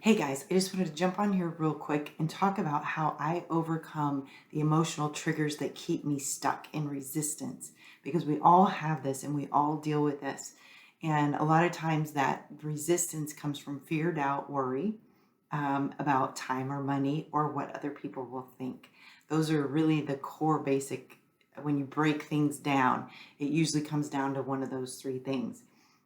Hey guys, I just wanted to jump on here real quick and talk about how I overcome the emotional triggers that keep me stuck in resistance because we all have this and we all deal with this. And a lot of times that resistance comes from fear, doubt, worry about time or money or what other people will think. Those are really the core basic. When you break things down, it usually comes down to one of those three things.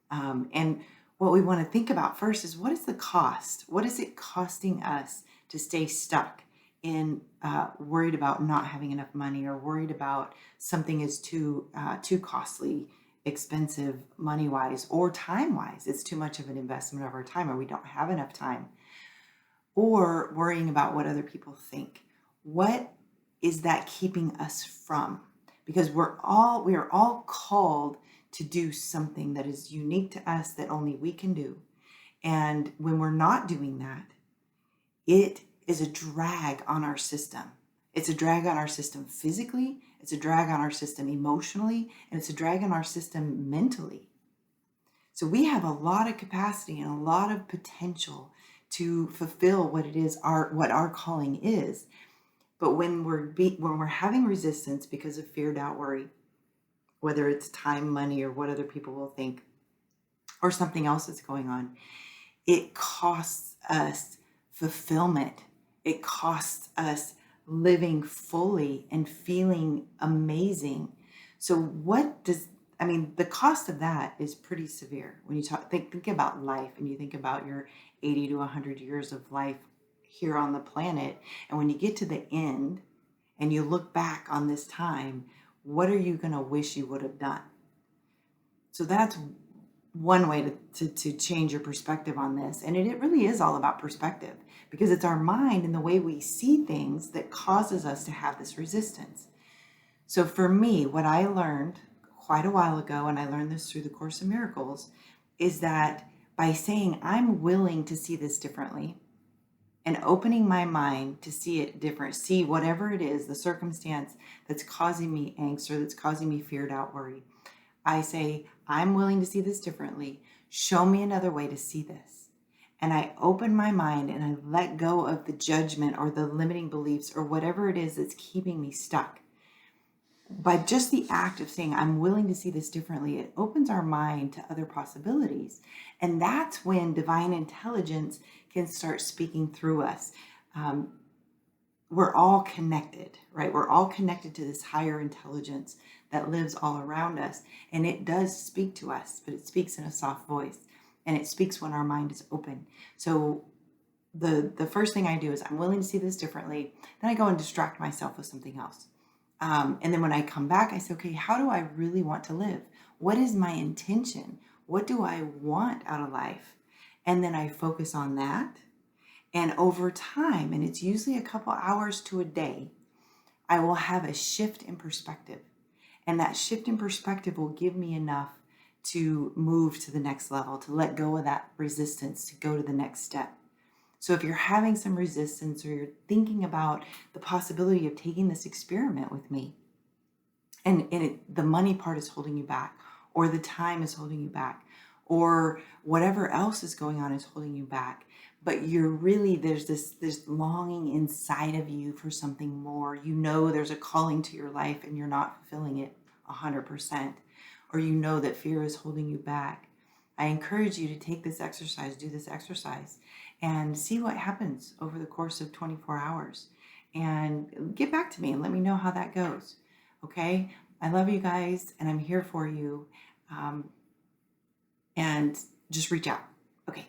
And what we want to think about first is what is the cost? What is it costing us to stay stuck in worried about not having enough money or worried about something is too costly, expensive money wise or time wise? It's too much of an investment of our time, or we don't have enough time, or worrying about what other people think. What is that keeping us from? Because we are all called to do something that is unique to us that only we can do. And when we're not doing that, it is a drag on our system. It's a drag on our system physically, it's a drag on our system emotionally, and it's a drag on our system mentally. So we have a lot of capacity and a lot of potential to fulfill what it is what our calling is. But when we're having resistance because of fear, doubt, worry, whether it's time, money, or what other people will think, or something else that's going on, it costs us fulfillment. It costs us living fully and feeling amazing. So the cost of that is pretty severe. When you think about life and you think about your 80 to 100 years of life here on the planet, and when you get to the end and you look back on this time, what are you going to wish you would have done? So that's one way to change your perspective on this. And it really is all about perspective, because it's our mind and the way we see things that causes us to have this resistance. So for me, what I learned quite a while ago, and I learned this through the Course in Miracles, is that by saying, I'm willing to see this differently, and opening my mind to see it different, see whatever it is, the circumstance that's causing me angst or that's causing me fear, doubt, worry. I say, I'm willing to see this differently. Show me another way to see this. And I open my mind and I let go of the judgment or the limiting beliefs or whatever it is that's keeping me stuck. By just the act of saying, I'm willing to see this differently, it opens our mind to other possibilities. And that's when divine intelligence can start speaking through us. We're all connected, right? We're all connected to this higher intelligence that lives all around us. And it does speak to us, but it speaks in a soft voice. And it speaks when our mind is open. So the first thing I do is I'm willing to see this differently. Then I go and distract myself with something else. And then when I come back, I say, okay, how do I really want to live? What is my intention? What do I want out of life? And then I focus on that. And over time, and it's usually a couple hours to a day, I will have a shift in perspective. And that shift in perspective will give me enough to move to the next level, to let go of that resistance, to go to the next step. So if you're having some resistance or you're thinking about the possibility of taking this experiment with me, and the money part is holding you back, or the time is holding you back, or whatever else is going on is holding you back, but you're really, there's this longing inside of you for something more. You know there's a calling to your life and you're not fulfilling it 100%, or you know that fear is holding you back. I encourage you to take this exercise, do this exercise, and see what happens over the course of 24 hours. And get back to me and let me know how that goes. Okay? I love you guys, and I'm here for you. And just reach out. Okay.